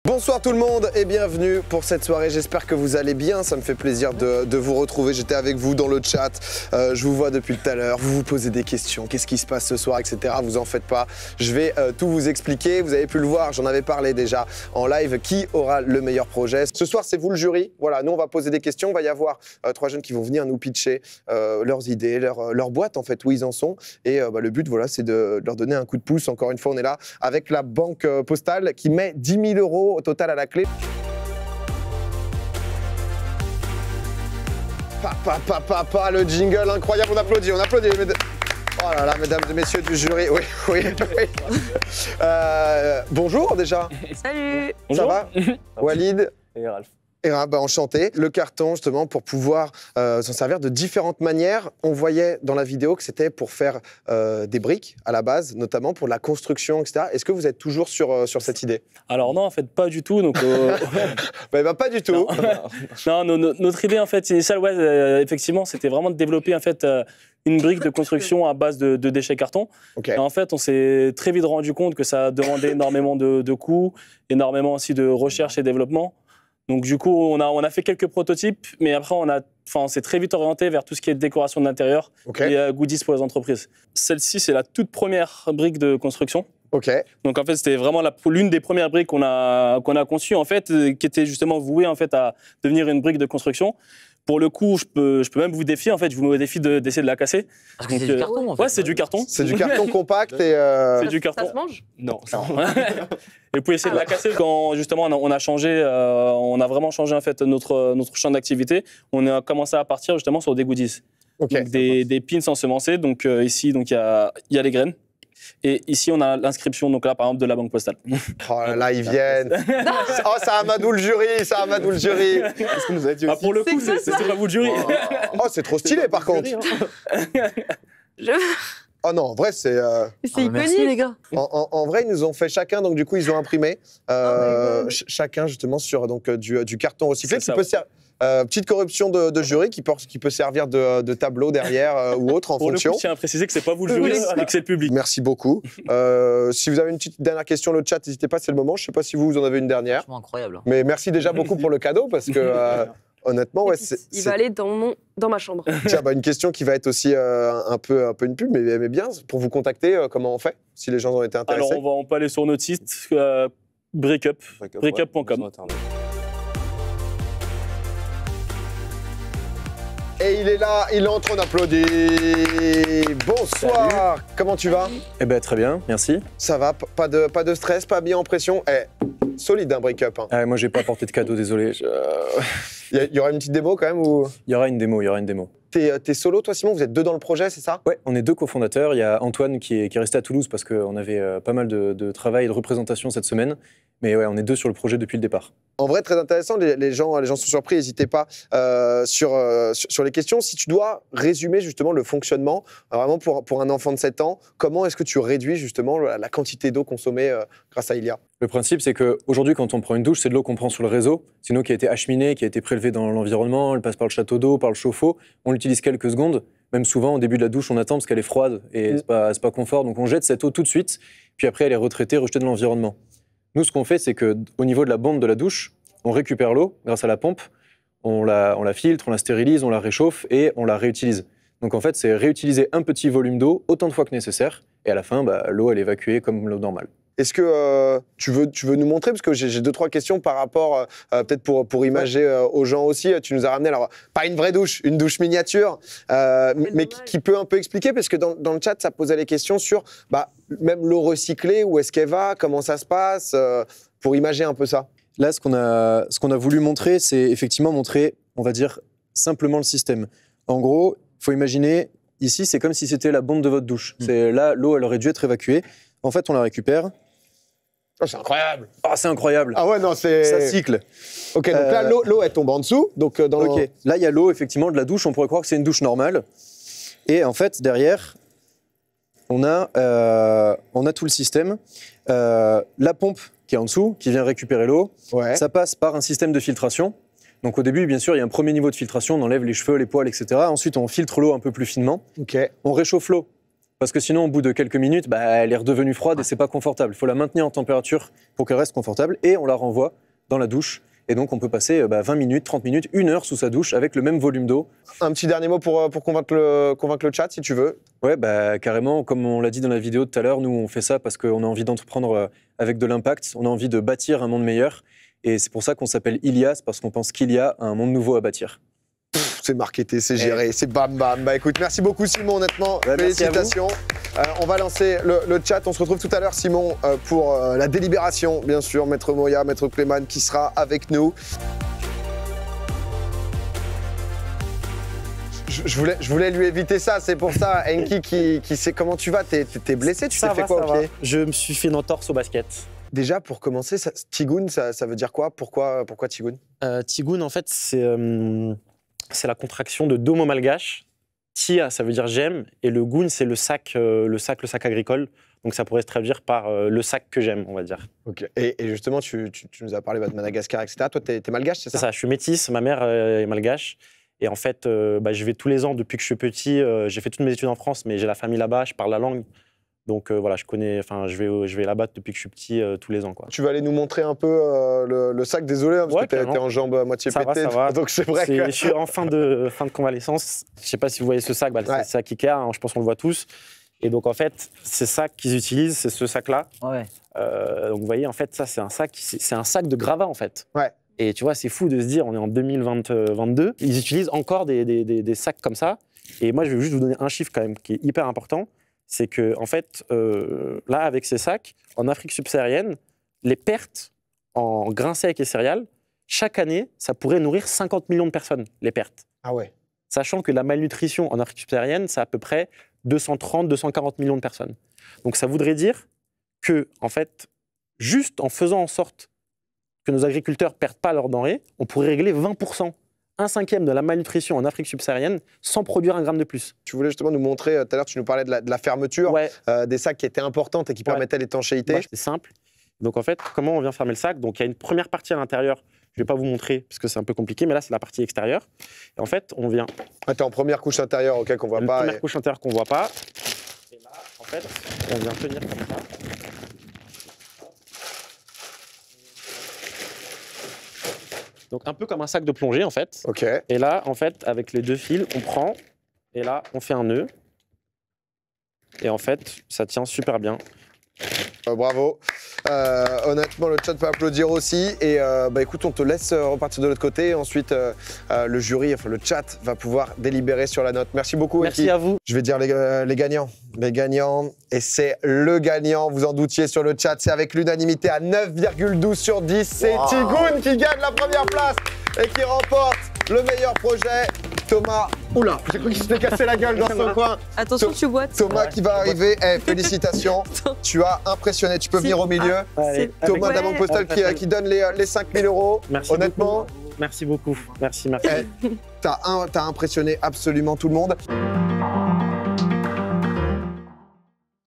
Bonsoir tout le monde et bienvenue pour cette soirée. J'espère que vous allez bien, ça me fait plaisir de vous retrouver. J'étais avec vous dans le chat, je vous vois depuis tout à l'heure, vous vous posez des questions, qu'est-ce qui se passe ce soir, etc. Vous en faites pas, je vais tout vous expliquer. Vous avez pu le voir, j'en avais parlé déjà en live, qui aura le meilleur projet. Ce soir c'est vous le jury, voilà, nous on va poser des questions, il va y avoir trois jeunes qui vont venir nous pitcher leurs idées, leur boîte en fait, où ils en sont. Et le but voilà, c'est de leur donner un coup de pouce. Encore une fois on est là avec la banque postale qui met 10 000 € au total à la clé. Le jingle incroyable, on applaudit. Oh là là, mesdames et messieurs du jury, oui. Bonjour déjà. Salut. Ça va Walid et Ralph. Enchanté. Le carton, justement, pour pouvoir s'en servir de différentes manières. On voyait dans la vidéo que c'était pour faire des briques, à la base, notamment pour la construction, etc. Est-ce que vous êtes toujours sur cette idée? Alors non, en fait, pas du tout. Donc, pas du tout. Non, notre idée, en fait, initiale, effectivement, c'était vraiment de développer, en fait, une brique de construction à base de déchets carton. Okay. Et en fait, on s'est très vite rendu compte que ça demandait énormément de coûts, énormément aussi de recherche et développement. Donc du coup, on a fait quelques prototypes, mais après, on s'est très vite orienté vers tout ce qui est décoration de l'intérieur et goodies pour les entreprises. Celle-ci, c'est la toute première brique de construction. Donc en fait, c'était vraiment l'une des premières briques qu'on a conçues, en fait, qui était justement vouée en fait, à devenir une brique de construction. Pour le coup, je peux même vous défier, en fait, je vous mets au défi d'essayer de la casser. Parce que c'est du carton, en fait. Ouais, c'est du carton. C'est du carton compact et... C'est du carton. Ça se mange? Non. Et vous pouvez essayer de la casser quand, justement, on a vraiment changé, en fait, notre champ d'activité. On a commencé à partir, justement, sur des goodies. Donc, des pins ensemencés. Donc, ici, il y a les graines. Et ici, on a l'inscription, donc là, par exemple, de la banque postale. Oh là, ils viennent. Oh, ça amadoue le jury. Qu'est-ce qu'on nous a dit aussi? Pour le coup, c'est pas vous le jury. Oh, c'est trop stylé, par contre. Oh non, en vrai, c'est... C'est iconique, merci, les gars. En vrai, ils nous ont fait chacun, donc du coup, ils ont imprimé chacun, justement, sur donc, du carton recyclé. Petite corruption de jury qui peut servir de tableau derrière ou autre en fonction. Pour le coup, je tiens à préciser que c'est pas vous le jury, mais que c'est le public. Merci beaucoup. Si vous avez une petite dernière question, le chat, n'hésitez pas, c'est le moment. Je sais pas si vous en avez une dernière. Franchement incroyable. Mais merci déjà beaucoup pour le cadeau, parce que... honnêtement, ouais, il va aller dans ma chambre. Tiens, une question qui va être aussi un peu une pub, mais bien, pour vous contacter, comment on fait, si les gens ont été intéressés? Alors, on peut aller sur notre site, breakup.com. Et il est là, il entre, on applaudit. Bonsoir. Salut. Comment tu vas? Eh ben très bien, merci. Ça va, pas de stress, pas mis en pression. Solide un break-up. Hein. Moi j'ai pas apporté de cadeau, désolé. Il y aura une petite démo quand même ou... Il y aura une démo. T'es solo toi Simon, vous êtes deux dans le projet, c'est ça? Ouais, on est deux cofondateurs. Il y a Antoine qui est resté à Toulouse parce qu'on avait pas mal de travail et de représentation cette semaine. Mais ouais, on est deux sur le projet depuis le départ. En vrai, très intéressant, les gens sont surpris, n'hésitez pas sur les questions. Si tu dois résumer justement le fonctionnement, vraiment pour un enfant de 7 ans, comment est-ce que tu réduis justement la quantité d'eau consommée grâce à Ilia? Le principe, c'est qu'aujourd'hui, quand on prend une douche, c'est de l'eau qu'on prend sur le réseau. C'est une eau qui a été acheminée, qui a été prélevée dans l'environnement, elle passe par le château d'eau, par le chauffe-eau. On l'utilise quelques secondes. Même souvent, au début de la douche, on attend parce qu'elle est froide et c'est pas confort. Donc on jette cette eau tout de suite, puis après, elle est retraitée, rejetée de l'environnement. Nous, ce qu'on fait, c'est qu'au niveau de la bombe de la douche, on récupère l'eau grâce à la pompe, on la filtre, on la stérilise, on la réchauffe et on la réutilise. Donc en fait, c'est réutiliser un petit volume d'eau autant de fois que nécessaire et à la fin, l'eau, elle est évacuée comme l'eau normale. Est-ce que tu veux nous montrer, parce que j'ai 2-3 questions par rapport, peut-être pour imager aux gens aussi. Tu nous as ramené, alors pas une vraie douche, une douche miniature, mais qui peut un peu expliquer, parce que dans le chat, ça posait les questions sur même l'eau recyclée, où est-ce qu'elle va, comment ça se passe, pour imager un peu ça. Là, ce qu'on a voulu montrer, c'est effectivement montrer, on va dire, simplement le système. En gros, il faut imaginer, ici, c'est comme si c'était la bombe de votre douche. Là, l'eau, elle aurait dû être évacuée. En fait, on la récupère. Oh, c'est incroyable. Ah, c'est incroyable. Ah ouais, non, c'est... Ça cycle. Ok, donc là, l'eau, elle tombe en dessous. Donc, Là, il y a l'eau, effectivement, de la douche. On pourrait croire que c'est une douche normale. Et en fait, derrière, on a tout le système. La pompe qui est en dessous, qui vient récupérer l'eau, ça passe par un système de filtration. Donc au début, bien sûr, il y a un premier niveau de filtration. On enlève les cheveux, les poils, etc. Ensuite, on filtre l'eau un peu plus finement. On réchauffe l'eau Parce que sinon, au bout de quelques minutes, elle est redevenue froide et c'est pas confortable. Il faut la maintenir en température pour qu'elle reste confortable et on la renvoie dans la douche. Et donc, on peut passer 20 minutes, 30 minutes, 1 heure sous sa douche avec le même volume d'eau. Un petit dernier mot pour convaincre le chat, si tu veux. Ouais, carrément, comme on l'a dit dans la vidéo tout à l'heure, nous, on fait ça parce qu'on a envie d'entreprendre avec de l'impact. On a envie de bâtir un monde meilleur. Et c'est pour ça qu'on s'appelle Ilias, parce qu'on pense qu'il y a un monde nouveau à bâtir. C'est marketé, c'est géré, c'est bam bam. Écoute, merci beaucoup Simon, honnêtement, félicitations. On va lancer le chat, on se retrouve tout à l'heure Simon pour la délibération, bien sûr, Maître Moya, Maître Clément qui sera avec nous. Je voulais lui éviter ça, c'est pour ça, Enki qui sait comment tu vas, t'es blessé, tu t'es fait quoi au pied? Je me suis fait une entorse au basket. Déjà, pour commencer, Tigoun, ça veut dire quoi? Pourquoi Tigoun? Tigoun, en fait, c'est la contraction de deux mots malgaches. Tia, ça veut dire j'aime, et le goun, c'est le sac agricole. Donc ça pourrait se traduire par le sac que j'aime, on va dire. Ok. Et justement, tu nous as parlé de Madagascar, etc. Toi, t'es malgache, c'est ça? C'est ça, je suis métisse, ma mère est malgache. Et en fait, je vais tous les ans depuis que je suis petit. J'ai fait toutes mes études en France, mais j'ai la famille là-bas, je parle la langue. Donc voilà, je vais là-bas depuis que je suis petit tous les ans, quoi. Tu vas aller nous montrer un peu le sac, désolé, parce que t'es en jambes à moitié pétées. Ça va. Donc c'est vrai que... Je suis en fin de convalescence. Je sais pas si vous voyez ce sac, c'est le sac Ikea, hein, je pense qu'on le voit tous. Et donc en fait, ces sacs qu'ils utilisent, c'est ce sac-là. Ouais. Donc vous voyez, en fait, ça c'est un sac de gravat en fait. Ouais. Et tu vois, c'est fou de se dire, on est en 2022, ils utilisent encore des sacs comme ça. Et moi, je vais juste vous donner un chiffre quand même qui est hyper important. C'est que, en fait, là, avec ces sacs, en Afrique subsaharienne, les pertes en grains secs et céréales, chaque année, ça pourrait nourrir 50 millions de personnes, les pertes. Ah ouais. Sachant que la malnutrition en Afrique subsaharienne, c'est à peu près 230, 240 millions de personnes. Donc ça voudrait dire que, en fait, juste en faisant en sorte que nos agriculteurs ne perdent pas leurs denrées, on pourrait régler 20%. 1/5 de la malnutrition en Afrique subsaharienne sans produire un gramme de plus. Tu voulais justement nous montrer, tout à l'heure tu nous parlais de la fermeture, des sacs qui étaient importantes et qui permettaient l'étanchéité. C'est simple. Donc en fait, comment on vient fermer le sac? Donc il y a une première partie à l'intérieur, je ne vais pas vous montrer parce que c'est un peu compliqué, mais là c'est la partie extérieure. Et en fait, on vient... T'es en première couche intérieure, ok, qu'on voit pas. Première couche intérieure qu'on voit pas. Et là, en fait, on vient tenir comme ça. Donc un peu comme un sac de plongée en fait. Ok. Et là, en fait, avec les deux fils, on prend et là, on fait un nœud. Et en fait, ça tient super bien. Bravo. Honnêtement, le chat peut applaudir aussi. Et écoute, on te laisse repartir de l'autre côté. Ensuite, le jury, enfin le chat, va pouvoir délibérer sur la note. Merci beaucoup. Merci à vous. Je vais dire les gagnants. Les gagnants. Et c'est le gagnant, vous en doutiez sur le chat. C'est avec l'unanimité à 9,12 sur 10. C'est Tigoun qui gagne la première place et qui remporte le meilleur projet. Thomas, oula, j'ai cru qu'il s'était cassé la gueule dans son coin. Attention, tu boites. Thomas qui va arriver. Félicitations, tu as impressionné. Tu peux venir au milieu. Thomas d'Amand Postal qui donne les 5 000 €. Merci honnêtement. Beaucoup. Merci beaucoup. Merci. T'as impressionné absolument tout le monde.